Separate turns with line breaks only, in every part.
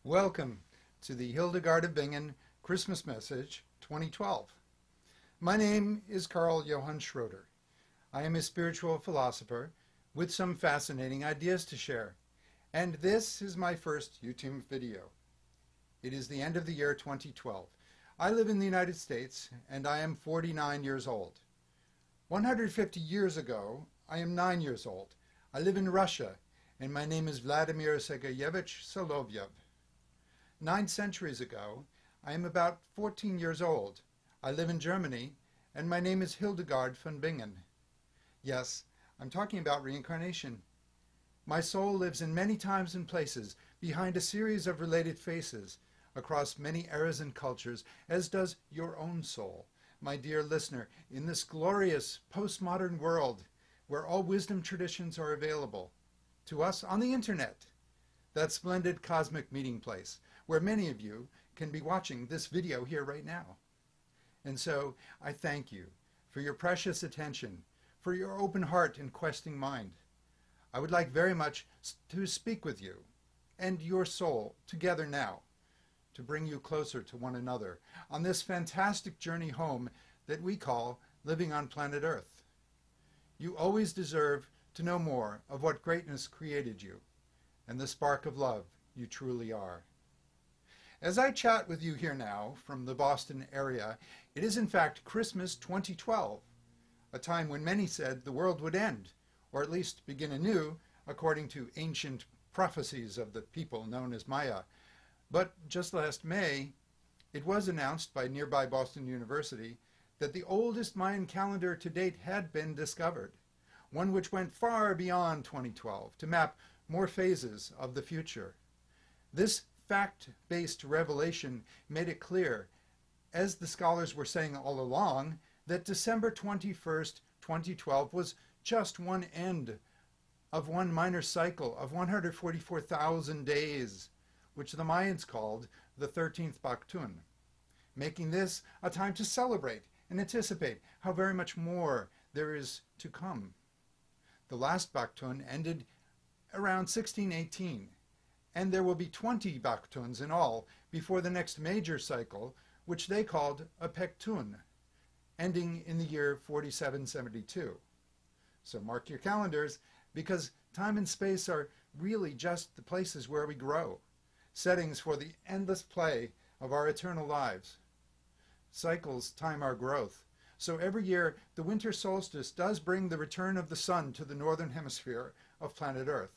Welcome to the Hildegard of Bingen Christmas Message 2012. My name is Carl Johann Schroeder. I am a spiritual philosopher with some fascinating ideas to share, and this is my first YouTube video. It is the end of the year 2012. I live in the United States and I am 49 years old. 150 years ago, I am 9 years old. I live in Russia and my name is Vladimir Sergeyevich Solovyev. 9 centuries ago, I am about 14 years old. I live in Germany, and my name is Hildegard von Bingen. Yes, I'm talking about reincarnation. My soul lives in many times and places, behind a series of related faces, across many eras and cultures, as does your own soul, my dear listener, in this glorious postmodern world, where all wisdom traditions are available to us on the internet. That splendid cosmic meeting place where many of you can be watching this video here right now. And so I thank you for your precious attention, for your open heart and questing mind. I would like very much to speak with you and your soul together now to bring you closer to one another on this fantastic journey home that we call living on planet Earth. You always deserve to know more of what greatness created you and the spark of love you truly are. As I chat with you here now from the Boston area, it is in fact Christmas 2012, a time when many said the world would end, or at least begin anew, according to ancient prophecies of the people known as Maya. But just last May, it was announced by nearby Boston University that the oldest Mayan calendar to date had been discovered, one which went far beyond 2012 to map more phases of the future. This fact-based revelation made it clear, as the scholars were saying all along, that December 21st, 2012 was just one end of one minor cycle of 144,000 days, which the Mayans called the 13th Baktun, making this a time to celebrate and anticipate how very much more there is to come. The last Baktun ended around 1618, and there will be 20 Baktuns in all before the next major cycle, which they called a Pektun, ending in the year 4772. So mark your calendars, because time and space are really just the places where we grow, settings for the endless play of our eternal lives. Cycles time our growth, so every year the winter solstice does bring the return of the sun to the northern hemisphere of planet Earth.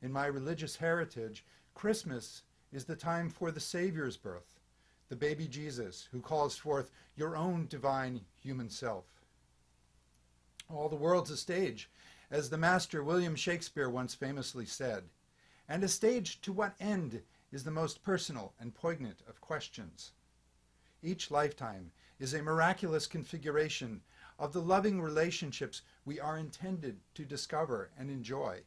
In my religious heritage, Christmas is the time for the Savior's birth, the baby Jesus, who calls forth your own divine human self. All the world's a stage, as the master William Shakespeare once famously said, and a stage to what end is the most personal and poignant of questions. Each lifetime is a miraculous configuration of the loving relationships we are intended to discover and enjoy,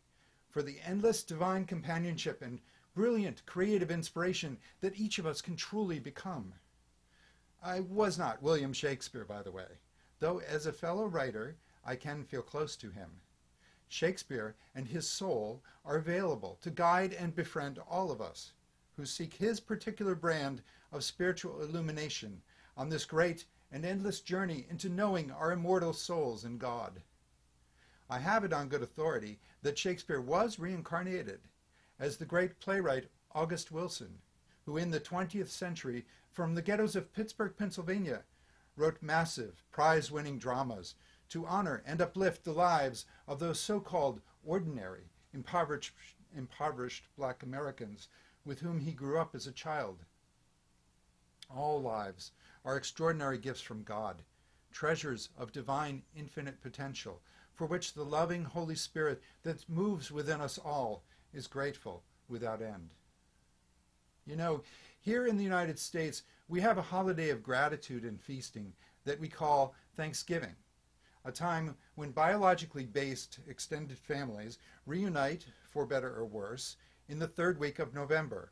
for the endless divine companionship and brilliant creative inspiration that each of us can truly become. I was not William Shakespeare, by the way, though as a fellow writer I can feel close to him. Shakespeare and his soul are available to guide and befriend all of us who seek his particular brand of spiritual illumination on this great and endless journey into knowing our immortal souls in God. I have it on good authority that Shakespeare was reincarnated as the great playwright August Wilson, who in the 20th century, from the ghettos of Pittsburgh, Pennsylvania, wrote massive, prize-winning dramas to honor and uplift the lives of those so-called ordinary, impoverished black Americans with whom he grew up as a child. All lives are extraordinary gifts from God, treasures of divine infinite potential, for which the loving Holy Spirit that moves within us all is grateful without end. You know, here in the United States, we have a holiday of gratitude and feasting that we call Thanksgiving, a time when biologically based extended families reunite, for better or worse, in the third week of November.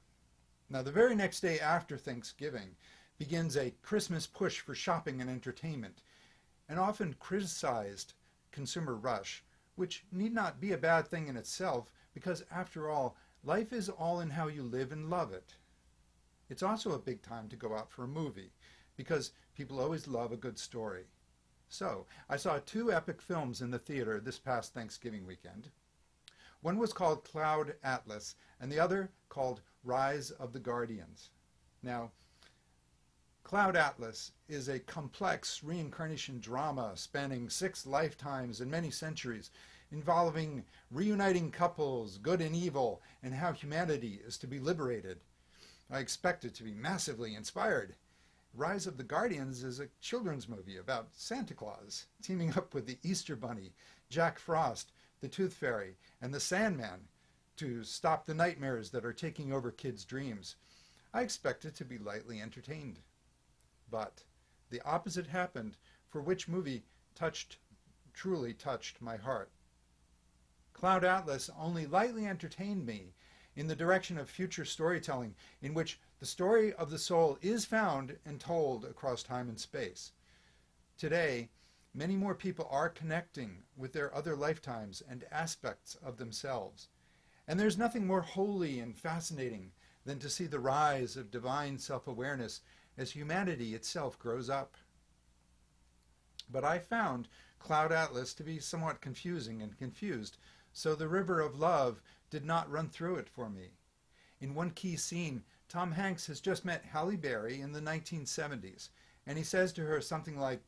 Now, the very next day after Thanksgiving begins a Christmas push for shopping and entertainment, an often criticized consumer rush, which need not be a bad thing in itself, because after all, life is all in how you live and love it. It's also a big time to go out for a movie, because people always love a good story. So, I saw two epic films in the theater this past Thanksgiving weekend. One was called Cloud Atlas, and the other called Rise of the Guardians. Now, Cloud Atlas is a complex reincarnation drama spanning 6 lifetimes and many centuries, involving reuniting couples, good and evil, and how humanity is to be liberated. I expect it to be massively inspired. Rise of the Guardians is a children's movie about Santa Claus teaming up with the Easter Bunny, Jack Frost, the Tooth Fairy, and the Sandman to stop the nightmares that are taking over kids' dreams. I expect it to be lightly entertained. But the opposite happened, for which movie truly touched my heart. Cloud Atlas only lightly entertained me in the direction of future storytelling, in which the story of the soul is found and told across time and space. Today, many more people are connecting with their other lifetimes and aspects of themselves. And there's nothing more holy and fascinating than to see the rise of divine self-awareness as humanity itself grows up. But I found Cloud Atlas to be somewhat confusing and confused, so the river of love did not run through it for me. In one key scene, Tom Hanks has just met Halle Berry in the 1970s, and he says to her something like,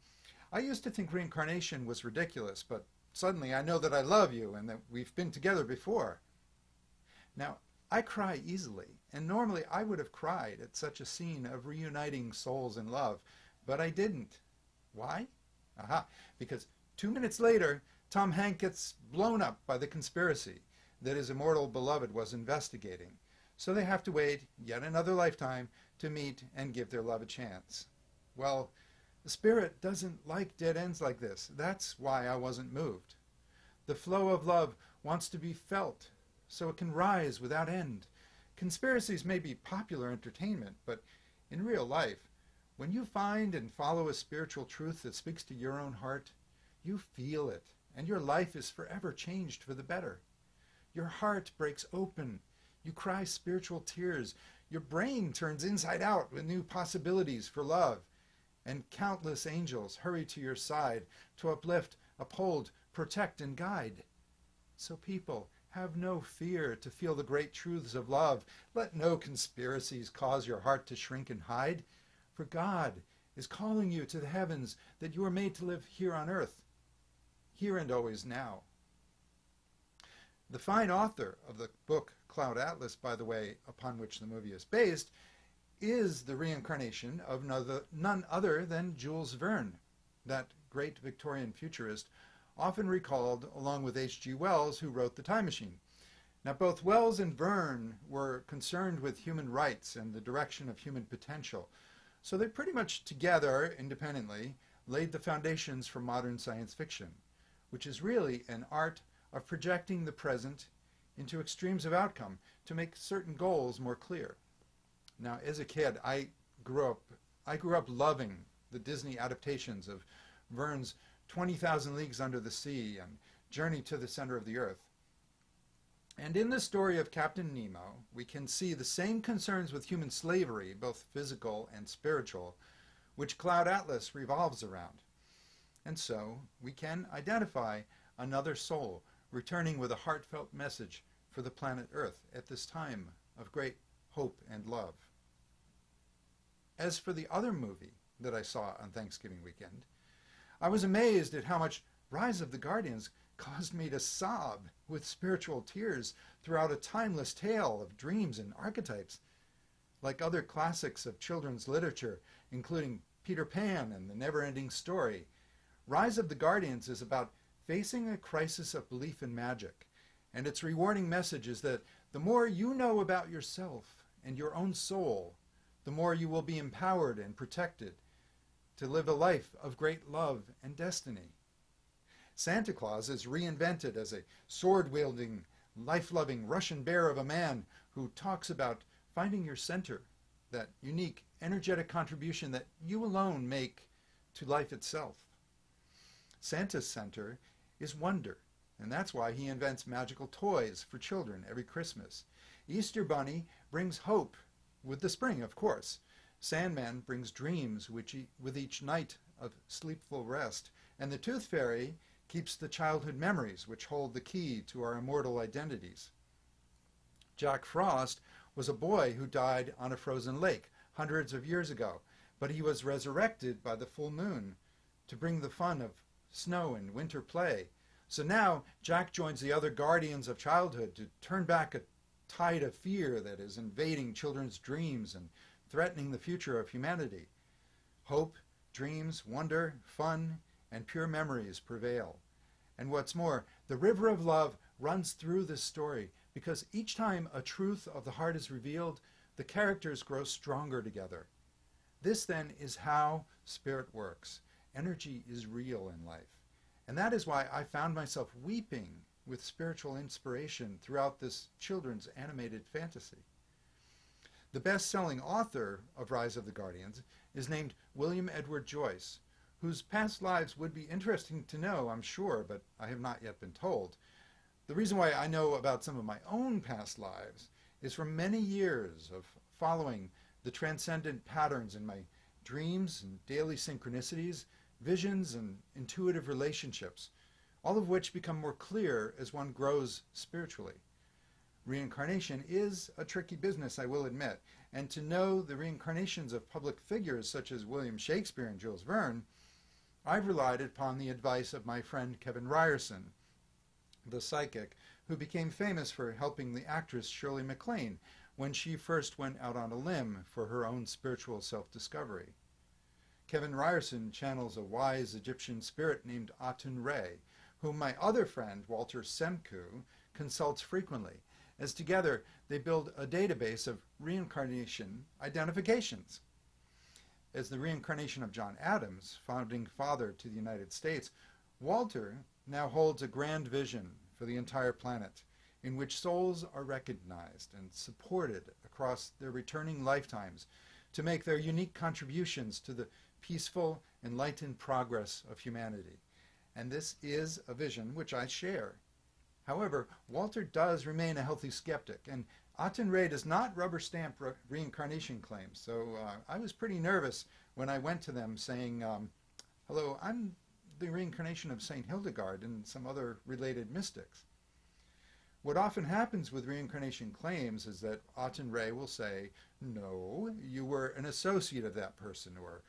"I used to think reincarnation was ridiculous, but suddenly I know that I love you and that we've been together before." Now, I cry easily, and normally I would have cried at such a scene of reuniting souls in love, but I didn't. Why? Aha, because 2 minutes later, Tom Hanks gets blown up by the conspiracy that his immortal beloved was investigating. So they have to wait yet another lifetime to meet and give their love a chance. Well, the spirit doesn't like dead ends like this. That's why I wasn't moved. The flow of love wants to be felt, so it can rise without end. Conspiracies may be popular entertainment, but in real life, when you find and follow a spiritual truth that speaks to your own heart, you feel it, and your life is forever changed for the better. Your heart breaks open. You cry spiritual tears. Your brain turns inside out with new possibilities for love. And countless angels hurry to your side to uplift, uphold, protect, and guide. So people, have no fear to feel the great truths of love. Let no conspiracies cause your heart to shrink and hide. For God is calling you to the heavens, that you are made to live here on earth, here and always now. The fine author of the book Cloud Atlas, by the way, upon which the movie is based, is the reincarnation of none other than Jules Verne, that great Victorian futurist, often recalled along with H.G. Wells, who wrote The Time Machine. Now, both Wells and Verne were concerned with human rights and the direction of human potential, so they pretty much together, independently, laid the foundations for modern science fiction, which is really an art of projecting the present into extremes of outcome to make certain goals more clear. Now, as a kid, I grew up loving the Disney adaptations of Verne's 20,000 Leagues Under the Sea and Journey to the Center of the Earth. And in the story of Captain Nemo, we can see the same concerns with human slavery, both physical and spiritual, which Cloud Atlas revolves around. And so we can identify another soul returning with a heartfelt message for the planet Earth at this time of great hope and love. As for the other movie that I saw on Thanksgiving weekend, I was amazed at how much Rise of the Guardians caused me to sob with spiritual tears throughout a timeless tale of dreams and archetypes. Like other classics of children's literature, including Peter Pan and The Never-Ending Story, Rise of the Guardians is about facing a crisis of belief in magic, and its rewarding message is that the more you know about yourself and your own soul, the more you will be empowered and protected to live a life of great love and destiny. Santa Claus is reinvented as a sword-wielding, life-loving Russian bear of a man who talks about finding your center, that unique, energetic contribution that you alone make to life itself. Santa's center is wonder, and that's why he invents magical toys for children every Christmas. Easter Bunny brings hope with the spring, of course. Sandman brings dreams with each night of sleepful rest, and the Tooth Fairy keeps the childhood memories which hold the key to our immortal identities. Jack Frost was a boy who died on a frozen lake hundreds of years ago, but he was resurrected by the full moon to bring the fun of snow and winter play. So now Jack joins the other guardians of childhood to turn back a tide of fear that is invading children's dreams and threatening the future of humanity. Hope, dreams, wonder, fun, and pure memories prevail. And what's more, the river of love runs through this story, because each time a truth of the heart is revealed, the characters grow stronger together. This then is how spirit works. Energy is real in life. And that is why I found myself weeping with spiritual inspiration throughout this children's animated fantasy. The best-selling author of Rise of the Guardians is named William Edward Joyce, whose past lives would be interesting to know, I'm sure, but I have not yet been told. The reason why I know about some of my own past lives is from many years of following the transcendent patterns in my dreams and daily synchronicities, visions and intuitive relationships, all of which become more clear as one grows spiritually. Reincarnation is a tricky business, I will admit, and to know the reincarnations of public figures such as William Shakespeare and Jules Verne, I've relied upon the advice of my friend Kevin Ryerson, the psychic, who became famous for helping the actress Shirley MacLaine when she first went out on a limb for her own spiritual self-discovery. Kevin Ryerson channels a wise Egyptian spirit named Aten-Re, whom my other friend, Walter Semku, consults frequently, as together they build a database of reincarnation identifications. As the reincarnation of John Adams, founding father to the United States, Walter now holds a grand vision for the entire planet, in which souls are recognized and supported across their returning lifetimes to make their unique contributions to the peaceful, enlightened progress of humanity. And this is a vision which I share. However, Walter does remain a healthy skeptic, and Aten-Re does not rubber stamp reincarnation claims, so I was pretty nervous when I went to them saying, hello, I'm the reincarnation of Saint Hildegard and some other related mystics. What often happens with reincarnation claims is that Aten-Re will say, no, you were an associate of that person, or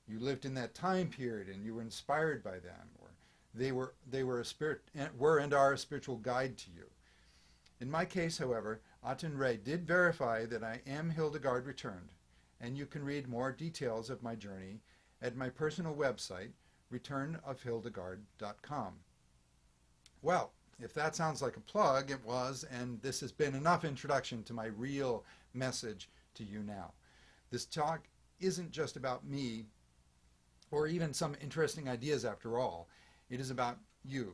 you lived in that time period and you were inspired by them, or they were a spirit, were and are a spiritual guide to you. In my case, however, Aten-Re did verify that I am Hildegard returned, and you can read more details of my journey at my personal website, returnofhildegard.com. Well, if that sounds like a plug, it was, and this has been enough introduction to my real message to you now. This talk isn't just about me or even some interesting ideas after all. It is about you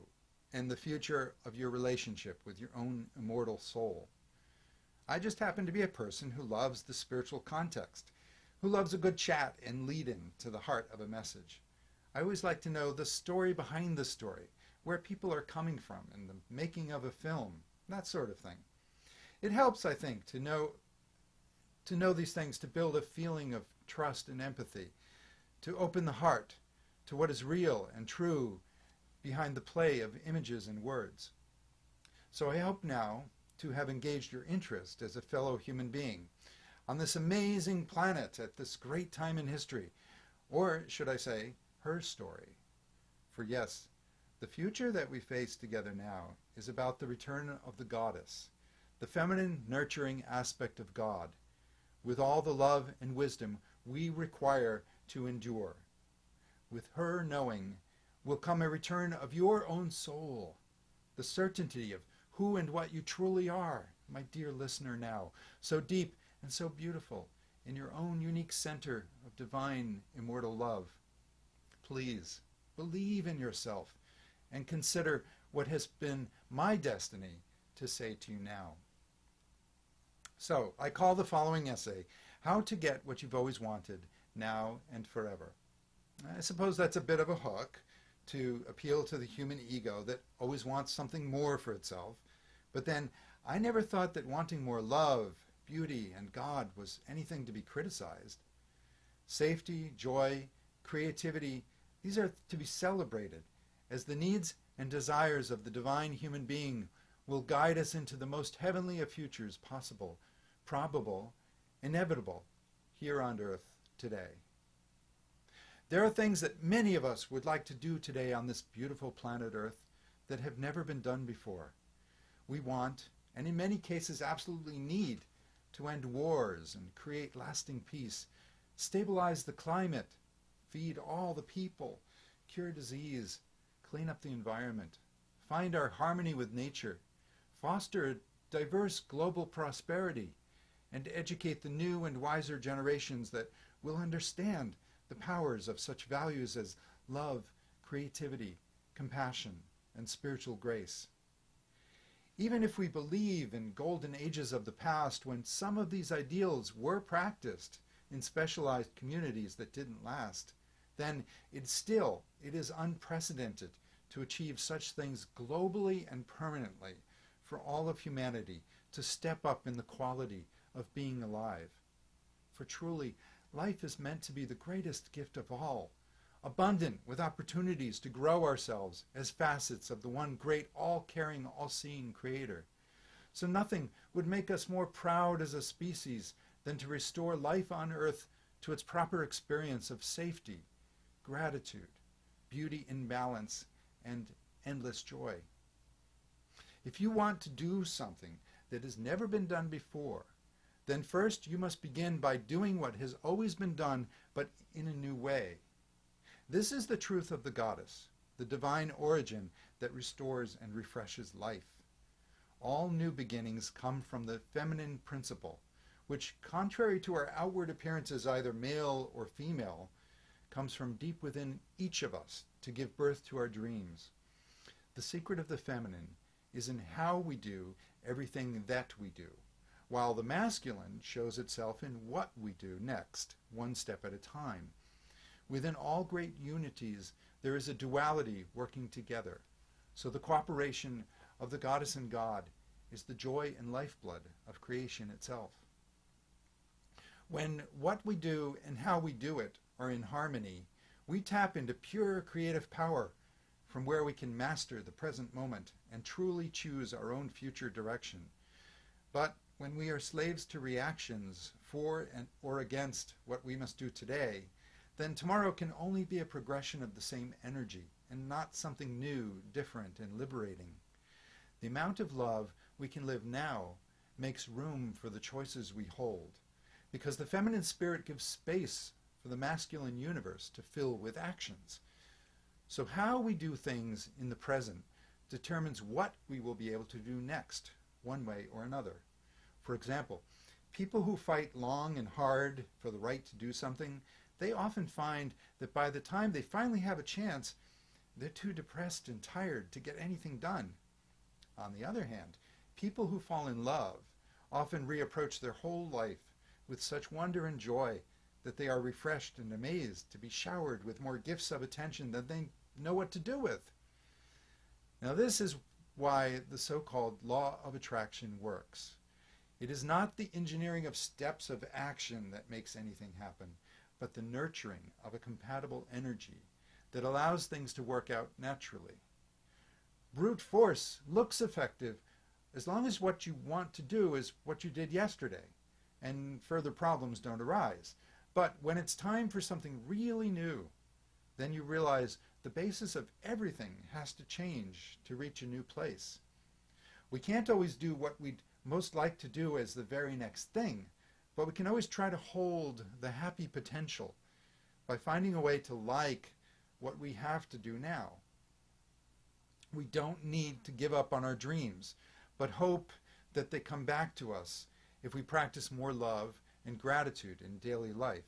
and the future of your relationship with your own immortal soul. I just happen to be a person who loves the spiritual context, who loves a good chat and lead-in to the heart of a message. I always like to know the story behind the story, where people are coming from and the making of a film, that sort of thing. It helps, I think, to know these things, to build a feeling of trust and empathy, to open the heart to what is real and true behind the play of images and words. So I hope now to have engaged your interest as a fellow human being on this amazing planet at this great time in history, or should I say, her story. For yes, the future that we face together now is about the return of the goddess, the feminine, nurturing aspect of God, with all the love and wisdom we require to endure. With her knowing will come a return of your own soul, the certainty of who and what you truly are, my dear listener now, so deep and so beautiful in your own unique center of divine immortal love. Please believe in yourself and consider what has been my destiny to say to you now. So I call the following essay, How to Get What You've Always Wanted, Now and Forever. I suppose that's a bit of a hook to appeal to the human ego that always wants something more for itself. But then I never thought that wanting more love, beauty, and God was anything to be criticized. Safety, joy, creativity, these are to be celebrated, as the needs and desires of the divine human being will guide us into the most heavenly of futures possible, probable, inevitable, here on earth today. There are things that many of us would like to do today on this beautiful planet Earth that have never been done before. We want, and in many cases absolutely need, to end wars and create lasting peace, stabilize the climate, feed all the people, cure disease, clean up the environment, find our harmony with nature, foster a diverse global prosperity, and educate the new and wiser generations that will understand the powers of such values as love, creativity, compassion, and spiritual grace. Even if we believe in golden ages of the past when some of these ideals were practiced in specialized communities that didn't last, then it is unprecedented to achieve such things globally and permanently for all of humanity to step up in the quality of being alive. For truly, life is meant to be the greatest gift of all, abundant with opportunities to grow ourselves as facets of the one great all-caring, all-seeing Creator. So nothing would make us more proud as a species than to restore life on earth to its proper experience of safety, gratitude, beauty in balance, and endless joy. If you want to do something that has never been done before, then first you must begin by doing what has always been done, but in a new way. This is the truth of the goddess, the divine origin that restores and refreshes life. All new beginnings come from the feminine principle, which, contrary to our outward appearances, either male or female, comes from deep within each of us to give birth to our dreams. The secret of the feminine is in how we do everything that we do, while the masculine shows itself in what we do next, one step at a time. Within all great unities, there is a duality working together. So the cooperation of the goddess and God is the joy and lifeblood of creation itself. When what we do and how we do it are in harmony, we tap into pure creative power from where we can master the present moment and truly choose our own future direction. But when we are slaves to reactions for and or against what we must do today, then tomorrow can only be a progression of the same energy and not something new, different, and liberating. The amount of love we can live now makes room for the choices we hold, because the feminine spirit gives space for the masculine universe to fill with actions. So how we do things in the present determines what we will be able to do next, one way or another. For example, people who fight long and hard for the right to do something, they often find that by the time they finally have a chance, they're too depressed and tired to get anything done. On the other hand, people who fall in love often reapproach their whole life with such wonder and joy that they are refreshed and amazed to be showered with more gifts of attention than they know what to do with. Now this is why the so-called law of attraction works. It is not the engineering of steps of action that makes anything happen, but the nurturing of a compatible energy that allows things to work out naturally. Brute force looks effective as long as what you want to do is what you did yesterday, and further problems don't arise. But when it's time for something really new, then you realize the basis of everything has to change to reach a new place. We can't always do what we'd most like to do as the very next thing, but we can always try to hold the happy potential by finding a way to like what we have to do now. We don't need to give up on our dreams, but hope that they come back to us if we practice more love and gratitude in daily life.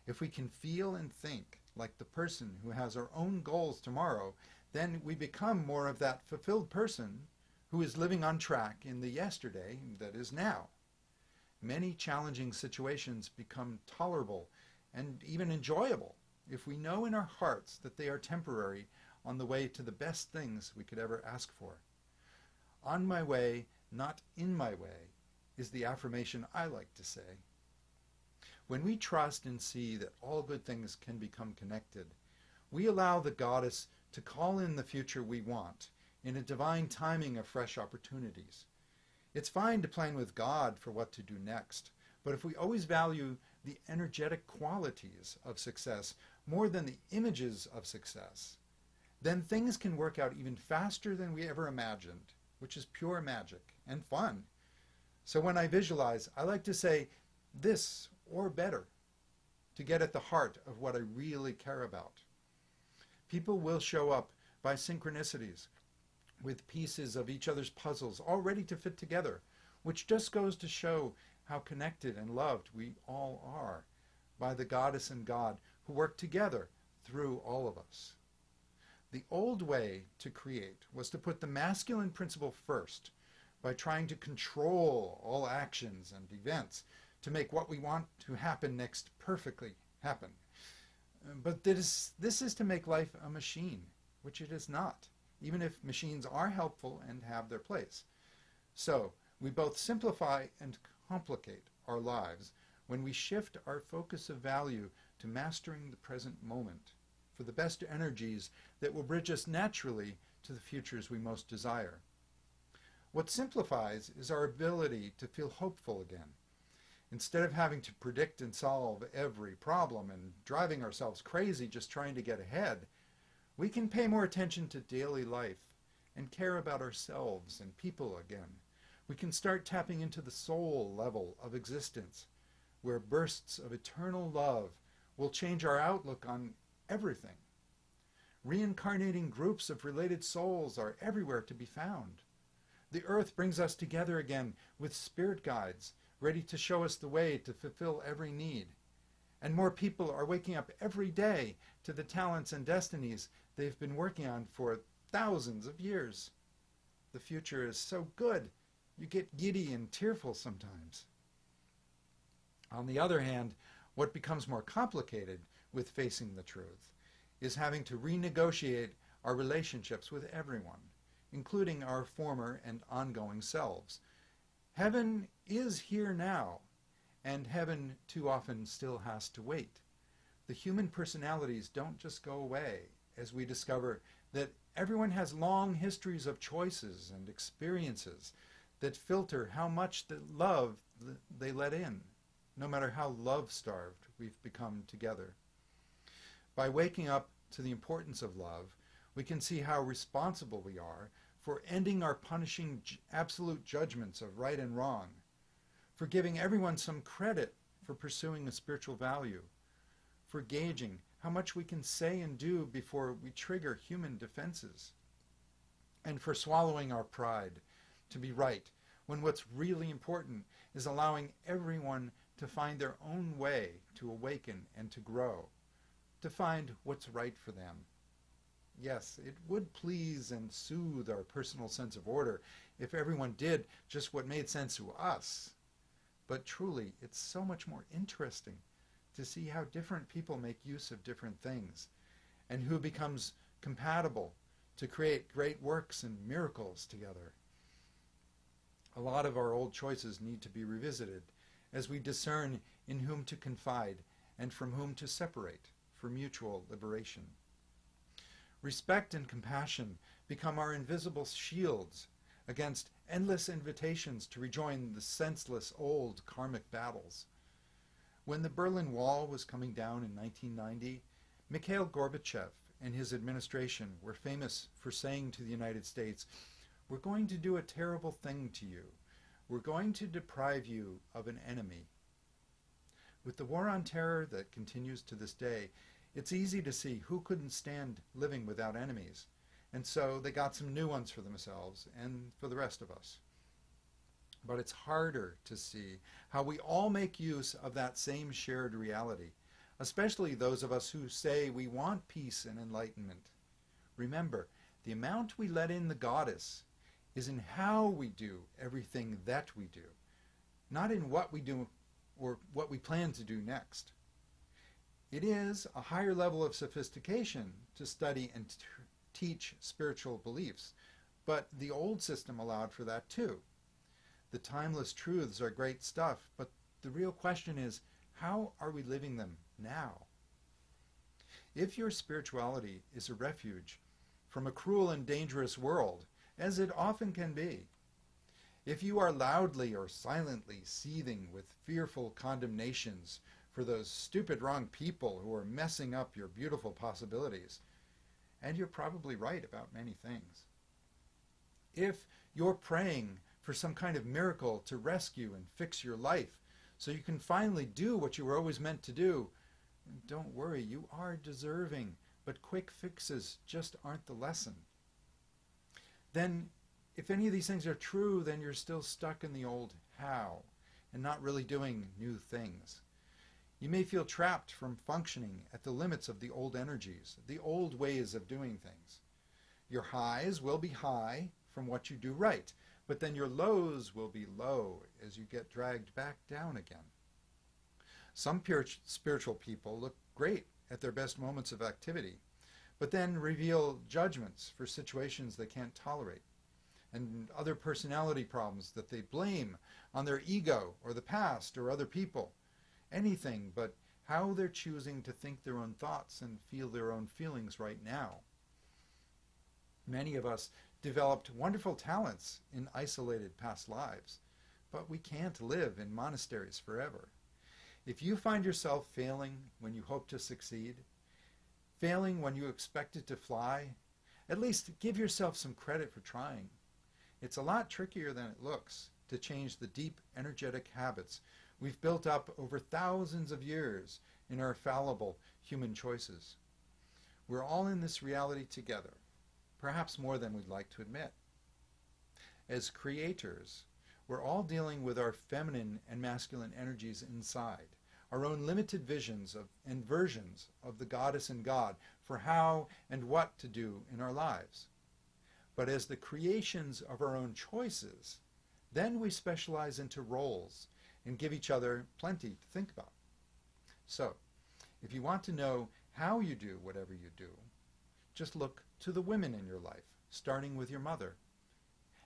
If we can feel and think like the person who has our own goals tomorrow, then we become more of that fulfilled person who is living on track in the yesterday that is now. Many challenging situations become tolerable and even enjoyable if we know in our hearts that they are temporary on the way to the best things we could ever ask for. On my way, not in my way, is the affirmation I like to say. When we trust and see that all good things can become connected, we allow the goddess to call in the future we want in a divine timing of fresh opportunities. It's fine to plan with God for what to do next, but if we always value the energetic qualities of success more than the images of success, then things can work out even faster than we ever imagined, which is pure magic and fun. So when I visualize, I like to say this or better to get at the heart of what I really care about. People will show up by synchronicities with pieces of each other's puzzles all ready to fit together, which just goes to show how connected and loved we all are by the goddess and God who work together through all of us. The old way to create was to put the masculine principle first by trying to control all actions and events to make what we want to happen next perfectly happen. But this is to make life a machine, which it is not, even if machines are helpful and have their place. So we both simplify and complicate our lives when we shift our focus of value to mastering the present moment for the best energies that will bridge us naturally to the futures we most desire. What simplifies is our ability to feel hopeful again. Instead of having to predict and solve every problem and driving ourselves crazy just trying to get ahead, we can pay more attention to daily life and care about ourselves and people again. We can start tapping into the soul level of existence, where bursts of eternal love will change our outlook on everything. Reincarnating groups of related souls are everywhere to be found. The earth brings us together again with spirit guides, ready to show us the way to fulfill every need. And more people are waking up every day to the talents and destinies they've been working on for thousands of years. The future is so good, you get giddy and tearful sometimes. On the other hand, what becomes more complicated with facing the truth is having to renegotiate our relationships with everyone, including our former and ongoing selves. Heaven is here now, and heaven too often still has to wait. The human personalities don't just go away, as we discover that everyone has long histories of choices and experiences that filter how much love they let in, no matter how love-starved we've become together. By waking up to the importance of love, we can see how responsible we are for ending our punishing absolute judgments of right and wrong, for giving everyone some credit for pursuing a spiritual value, for gauging how much we can say and do before we trigger human defenses, and for swallowing our pride to be right when what's really important is allowing everyone to find their own way to awaken and to grow, to find what's right for them. Yes, it would please and soothe our personal sense of order if everyone did just what made sense to us. But truly, it's so much more interesting to see how different people make use of different things, and who becomes compatible to create great works and miracles together. A lot of our old choices need to be revisited as we discern in whom to confide and from whom to separate for mutual liberation. Respect and compassion become our invisible shields against endless invitations to rejoin the senseless old karmic battles. When the Berlin Wall was coming down in 1990, Mikhail Gorbachev and his administration were famous for saying to the United States, "We're going to do a terrible thing to you. We're going to deprive you of an enemy." With the war on terror that continues to this day, it's easy to see who couldn't stand living without enemies, and so they got some new ones for themselves and for the rest of us. But it's harder to see how we all make use of that same shared reality, especially those of us who say we want peace and enlightenment. Remember, the amount we let in the goddess is in how we do everything that we do, not in what we do or what we plan to do next. It is a higher level of sophistication to study and teach spiritual beliefs, but the old system allowed for that too. The The timeless truths are great stuff, but the real question is, how are we living them now? If your spirituality is a refuge from a cruel and dangerous world, as it often can be, if you are loudly or silently seething with fearful condemnations for those stupid wrong people who are messing up your beautiful possibilities, and you're probably right about many things. If you're praying for some kind of miracle to rescue and fix your life so you can finally do what you were always meant to do, don't worry, you are deserving, but quick fixes just aren't the lesson. Then, if any of these things are true, then you're still stuck in the old how and not really doing new things. You may feel trapped from functioning at the limits of the old energies, the old ways of doing things. Your highs will be high from what you do right, but then your lows will be low as you get dragged back down again. Some spiritual people look great at their best moments of activity, but then reveal judgments for situations they can't tolerate, and other personality problems that they blame on their ego or the past or other people. Anything but how they're choosing to think their own thoughts and feel their own feelings right now. Many of us developed wonderful talents in isolated past lives, but we can't live in monasteries forever. If you find yourself failing when you hope to succeed, failing when you expected to fly, at least give yourself some credit for trying. It's a lot trickier than it looks to change the deep energetic habits we've built up over thousands of years in our fallible human choices. We're all in this reality together, perhaps more than we'd like to admit. As creators, we're all dealing with our feminine and masculine energies inside, our own limited visions and versions of the goddess and God for how and what to do in our lives. But as the creations of our own choices, then we specialize into roles and give each other plenty to think about. So, if you want to know how you do whatever you do, just look to the women in your life, starting with your mother.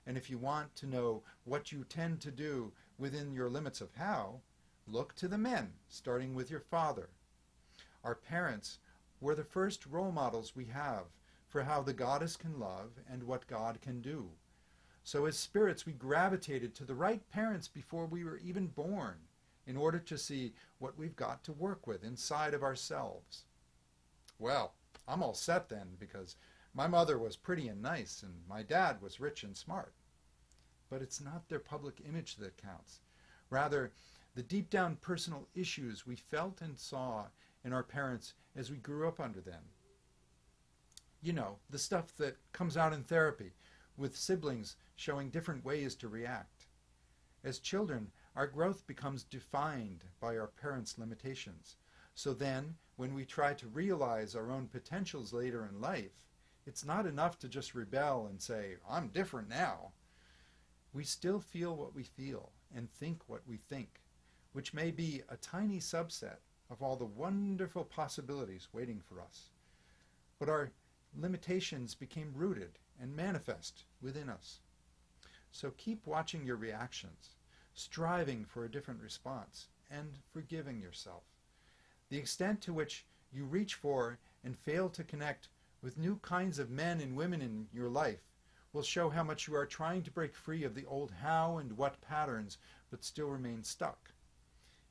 And if you want to know what you tend to do within your limits of how, look to the men, starting with your father. Our parents were the first role models we have for how the goddess can love and what God can do. So as spirits, we gravitated to the right parents before we were even born in order to see what we've got to work with inside of ourselves. Well, I'm all set then, because my mother was pretty and nice and my dad was rich and smart. But it's not their public image that counts. Rather, the deep down personal issues we felt and saw in our parents as we grew up under them. You know, the stuff that comes out in therapy, with siblings showing different ways to react. As children, our growth becomes defined by our parents' limitations. So then, when we try to realize our own potentials later in life, it's not enough to just rebel and say, I'm different now. We still feel what we feel and think what we think, which may be a tiny subset of all the wonderful possibilities waiting for us. But our limitations became rooted and manifest within us. So keep watching your reactions, striving for a different response, and forgiving yourself. The extent to which you reach for and fail to connect with new kinds of men and women in your life will show how much you are trying to break free of the old how and what patterns, but still remain stuck.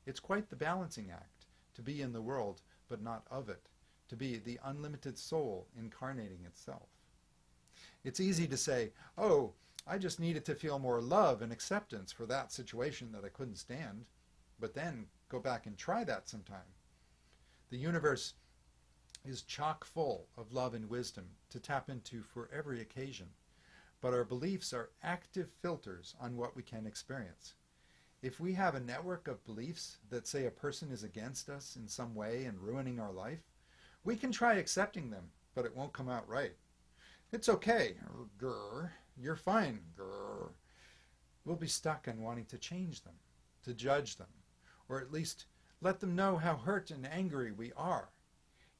It's quite the balancing act to be in the world, but not of it, to be the unlimited soul incarnating itself. It's easy to say, oh, I just needed to feel more love and acceptance for that situation that I couldn't stand, but then go back and try that sometime. The universe is chock full of love and wisdom to tap into for every occasion, but our beliefs are active filters on what we can experience. If we have a network of beliefs that say a person is against us in some way and ruining our life, we can try accepting them, but it won't come out right. It's okay, grr, you're fine, grr. We'll be stuck on wanting to change them, to judge them, or at least let them know how hurt and angry we are,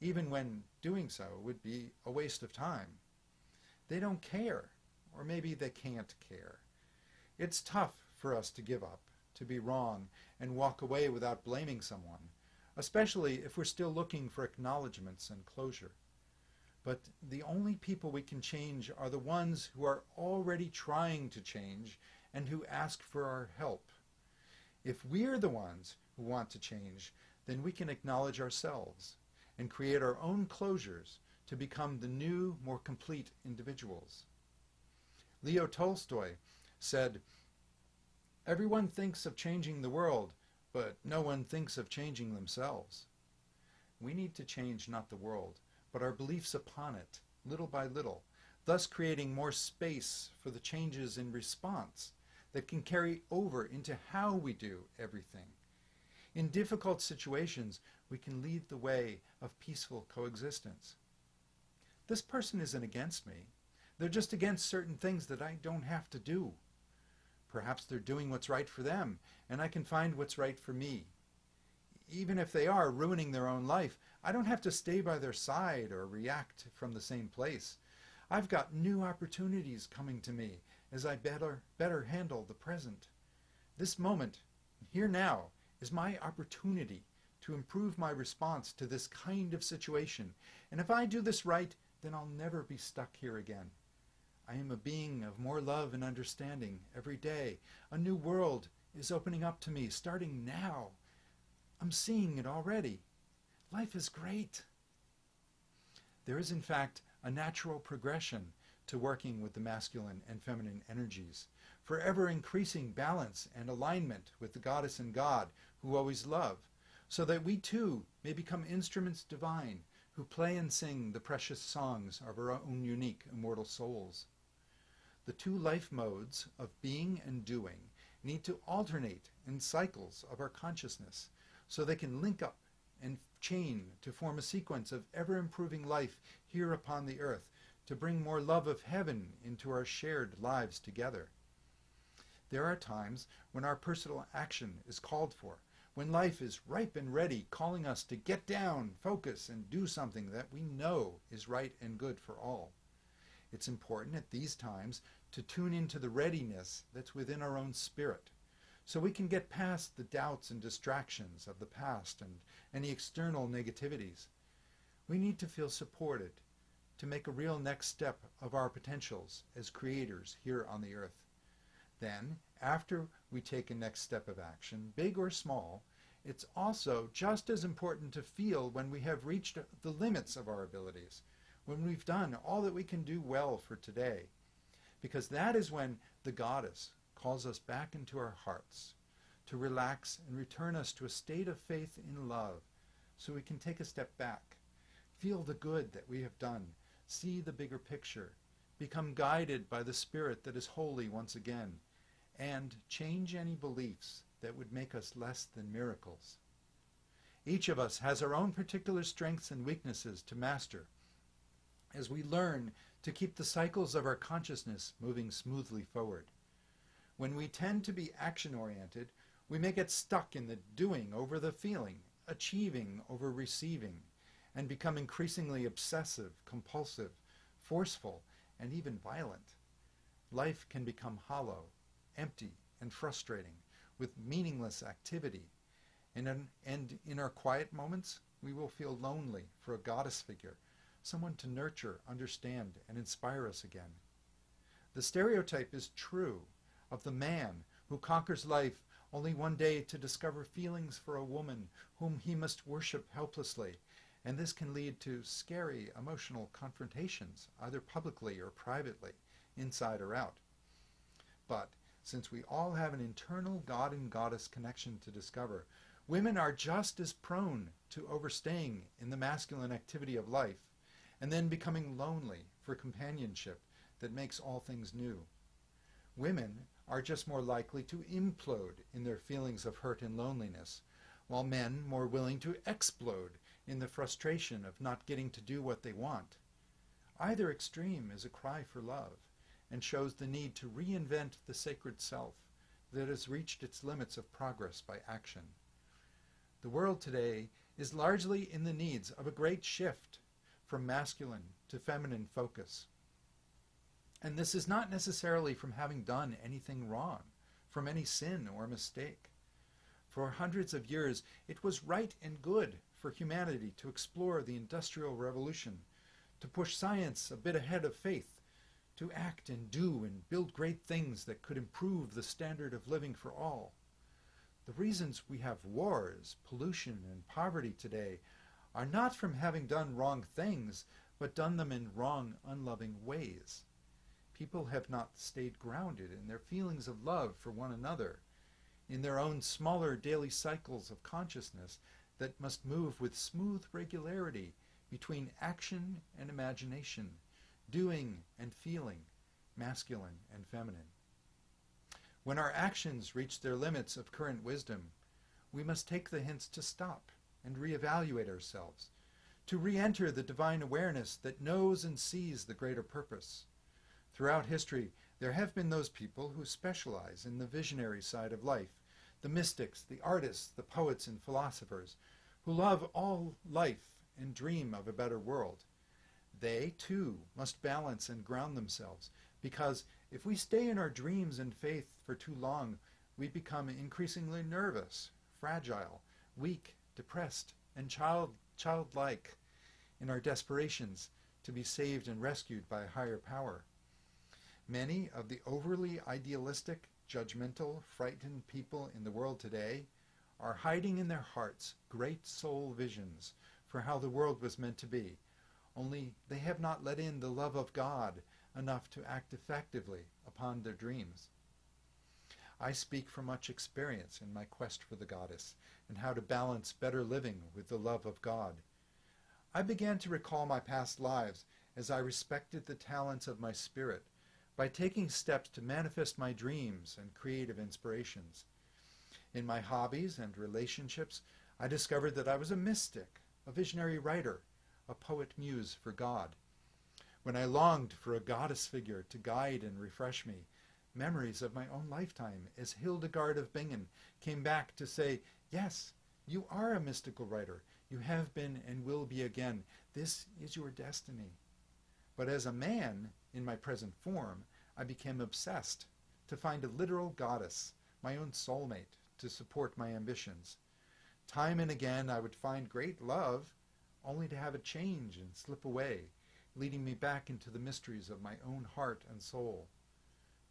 even when doing so would be a waste of time. They don't care, or maybe they can't care. It's tough for us to give up, to be wrong, and walk away without blaming someone, especially if we're still looking for acknowledgments and closure. But the only people we can change are the ones who are already trying to change and who ask for our help. If we're the ones who want to change, then we can acknowledge ourselves and create our own closures to become the new, more complete individuals. Leo Tolstoy said, "Everyone thinks of changing the world, but no one thinks of changing themselves." We need to change not the world, but our beliefs upon it, little by little, thus creating more space for the changes in response that can carry over into how we do everything. In difficult situations, we can lead the way of peaceful coexistence. This person isn't against me. They're just against certain things that I don't have to do. Perhaps they're doing what's right for them, and I can find what's right for me. Even if they are ruining their own life, I don't have to stay by their side or react from the same place. I've got new opportunities coming to me as I better handle the present. This moment, here now, is my opportunity to improve my response to this kind of situation. And if I do this right, then I'll never be stuck here again. I am a being of more love and understanding every day. A new world is opening up to me starting now. I'm seeing it already. Life is great. There is, in fact, a natural progression to working with the masculine and feminine energies, forever increasing balance and alignment with the goddess and God who always love, so that we too may become instruments divine who play and sing the precious songs of our own unique immortal souls. The two life modes of being and doing need to alternate in cycles of our consciousness so they can link up and chain to form a sequence of ever-improving life here upon the earth to bring more love of heaven into our shared lives together. There are times when our personal action is called for, when life is ripe and ready, calling us to get down, focus, and do something that we know is right and good for all. It's important at these times to tune into the readiness that's within our own spirit, so we can get past the doubts and distractions of the past and any external negativities. We need to feel supported to make a real next step of our potentials as creators here on the earth. Then, after we take a next step of action, big or small, it's also just as important to feel when we have reached the limits of our abilities, when we've done all that we can do well for today, because that is when the goddess calls us back into our hearts to relax and return us to a state of faith in love, so we can take a step back, feel the good that we have done, see the bigger picture, become guided by the spirit that is holy once again, and change any beliefs that would make us less than miracles. Each of us has our own particular strengths and weaknesses to master as we learn to keep the cycles of our consciousness moving smoothly forward. When we tend to be action-oriented, we may get stuck in the doing over the feeling, achieving over receiving, and become increasingly obsessive, compulsive, forceful, and even violent. Life can become hollow, empty, and frustrating, with meaningless activity. And in our quiet moments, we will feel lonely for a goddess figure, someone to nurture, understand, and inspire us again. The stereotype is true of the man who conquers life only one day to discover feelings for a woman whom he must worship helplessly, and this can lead to scary emotional confrontations, either publicly or privately, inside or out. But since we all have an internal god and goddess connection to discover, women are just as prone to overstaying in the masculine activity of life, and then becoming lonely for companionship that makes all things new. Women are just more likely to implode in their feelings of hurt and loneliness, while men more willing to explode in the frustration of not getting to do what they want. Either extreme is a cry for love and shows the need to reinvent the sacred self that has reached its limits of progress by action. The world today is largely in the needs of a great shift from masculine to feminine focus. And this is not necessarily from having done anything wrong. from any sin or mistake. For hundreds of years, it was right and good for humanity to explore the Industrial Revolution, to push science a bit ahead of faith, to act and do and build great things that could improve the standard of living for all. The reasons we have wars, pollution, and poverty today are not from having done wrong things, but done them in wrong, unloving ways. People have not stayed grounded in their feelings of love for one another, in their own smaller daily cycles of consciousness that must move with smooth regularity between action and imagination, doing and feeling, masculine and feminine. When our actions reach their limits of current wisdom, we must take the hints to stop and reevaluate ourselves, to re-enter the divine awareness that knows and sees the greater purpose. Throughout history, there have been those people who specialize in the visionary side of life, the mystics, the artists, the poets and philosophers, who love all life and dream of a better world. They, too, must balance and ground themselves, because if we stay in our dreams and faith for too long, we become increasingly nervous, fragile, weak, depressed, and childlike in our desperations to be saved and rescued by a higher power. Many of the overly idealistic, judgmental, frightened people in the world today are hiding in their hearts great soul visions for how the world was meant to be, only they have not let in the love of God enough to act effectively upon their dreams. I speak from much experience in my quest for the goddess and how to balance better living with the love of God. I began to recall my past lives as I respected the talents of my spirit by taking steps to manifest my dreams and creative inspirations. In my hobbies and relationships, I discovered that I was a mystic, a visionary writer, a poet muse for God. When I longed for a goddess figure to guide and refresh me, memories of my own lifetime as Hildegard of Bingen came back to say, yes, you are a mystical writer. You have been and will be again. This is your destiny. But as a man, in my present form, I became obsessed to find a literal goddess, my own soulmate, to support my ambitions. Time and again I would find great love, only to have it change and slip away, leading me back into the mysteries of my own heart and soul.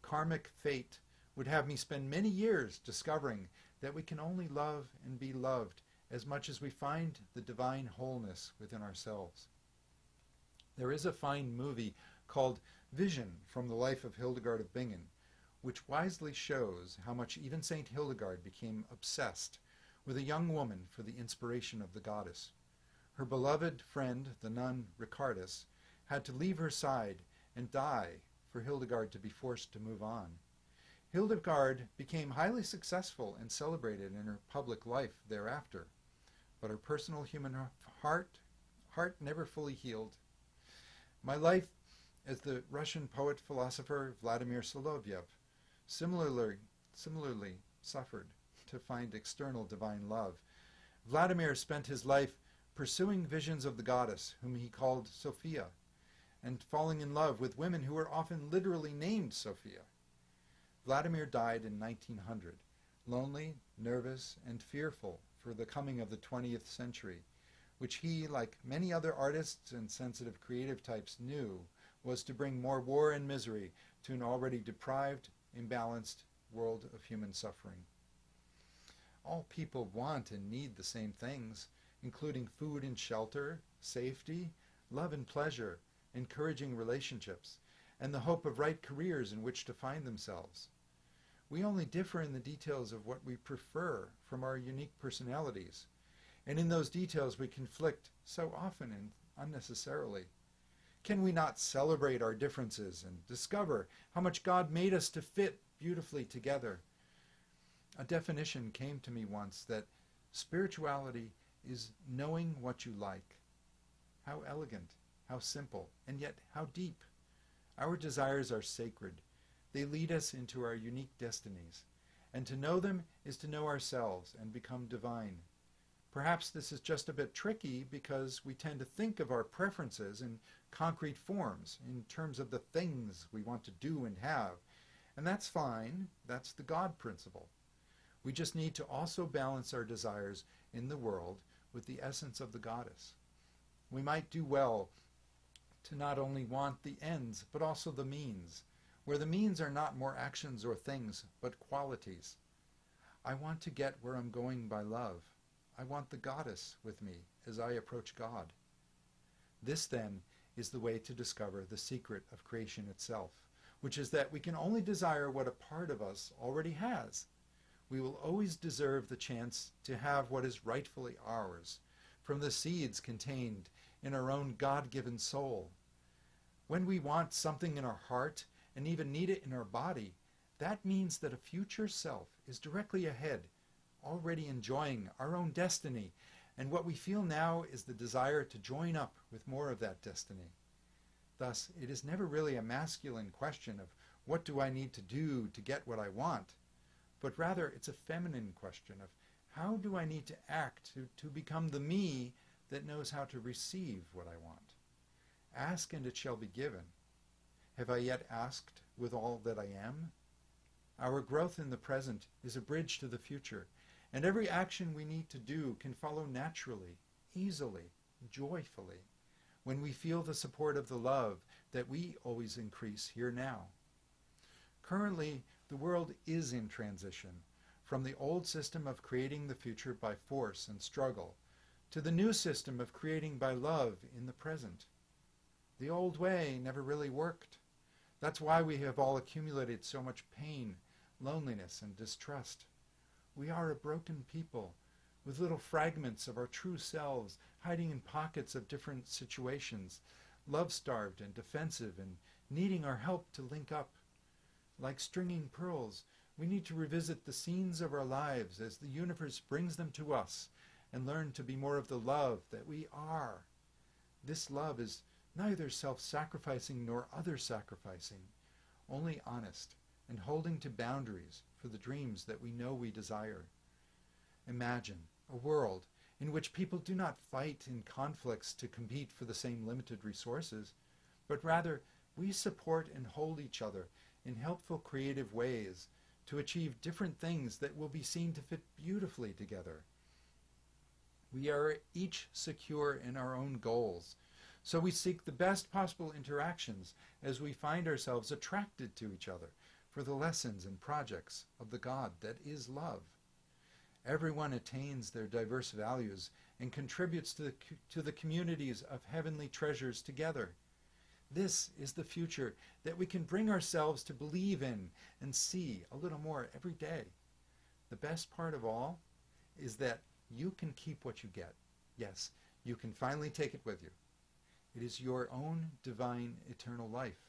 Karmic fate would have me spend many years discovering that we can only love and be loved as much as we find the divine wholeness within ourselves. There is a fine movie called Vision from the Life of Hildegard of Bingen, which wisely shows how much even Saint Hildegard became obsessed with a young woman for the inspiration of the goddess. Her beloved friend, the nun Ricardus, had to leave her side and die for Hildegard to be forced to move on. Hildegard became highly successful and celebrated in her public life thereafter, but her personal human heart never fully healed. My life as the Russian poet-philosopher Vladimir Solovyev similarly suffered to find external divine love. Vladimir spent his life pursuing visions of the goddess, whom he called Sophia, and falling in love with women who were often literally named Sophia. Vladimir died in 1900, lonely, nervous, and fearful for the coming of the 20th century, which he, like many other artists and sensitive creative types, knew was to bring more war and misery to an already deprived, imbalanced world of human suffering. All people want and need the same things, including food and shelter, safety, love and pleasure, encouraging relationships, and the hope of right careers in which to find themselves. We only differ in the details of what we prefer from our unique personalities, and in those details we conflict so often and unnecessarily. Can we not celebrate our differences and discover how much God made us to fit beautifully together? A definition came to me once that spirituality is knowing what you like. How elegant, how simple, and yet how deep. Our desires are sacred. They lead us into our unique destinies, and to know them is to know ourselves and become divine. Perhaps this is just a bit tricky because we tend to think of our preferences in concrete forms, in terms of the things we want to do and have, And that's fine. That's the God principle. We just need to also balance our desires in the world with the essence of the goddess. We might do well to not only want the ends, but also the means, where the means are not more actions or things, but qualities. I want to get where I'm going by love. I want the goddess with me as I approach God. This, then, is the way to discover the secret of creation itself, which is that we can only desire what a part of us already has. We will always deserve the chance to have what is rightfully ours, from the seeds contained in our own God-given soul. When we want something in our heart and even need it in our body, that means that a future self is directly ahead, already enjoying our own destiny, and what we feel now is the desire to join up with more of that destiny. Thus, it is never really a masculine question of what do I need to do to get what I want, but rather it's a feminine question of how do I need to act to become the me that knows how to receive what I want. Ask and it shall be given. Have I yet asked with all that I am? Our growth in the present is a bridge to the future, and every action we need to do can follow naturally, easily, joyfully, when we feel the support of the love that we always increase here now. Currently, the world is in transition from the old system of creating the future by force and struggle to the new system of creating by love in the present. The old way never really worked. That's why we have all accumulated so much pain, loneliness, and distrust. We are a broken people with little fragments of our true selves hiding in pockets of different situations, love-starved and defensive and needing our help to link up. Like stringing pearls, we need to revisit the scenes of our lives as the universe brings them to us and learn to be more of the love that we are. This love is neither self-sacrificing nor other-sacrificing, only honest and holding to boundaries for the dreams that we know we desire. Imagine a world in which people do not fight in conflicts to compete for the same limited resources, but rather we support and hold each other in helpful creative ways to achieve different things that will be seen to fit beautifully together. We are each secure in our own goals, so we seek the best possible interactions as we find ourselves attracted to each other for the lessons and projects of the God that is love. Everyone attains their diverse values and contributes to the communities of heavenly treasures together. This is the future that we can bring ourselves to believe in and see a little more every day. The best part of all is that you can keep what you get. Yes, you can finally take it with you. It is your own divine eternal life.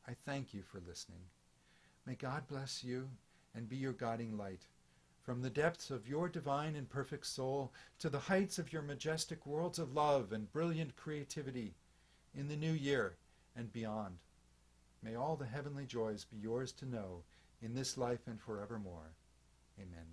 I thank you for listening. May God bless you and be your guiding light. From the depths of your divine and perfect soul to the heights of your majestic worlds of love and brilliant creativity in the new year and beyond. May all the heavenly joys be yours to know in this life and forevermore. Amen.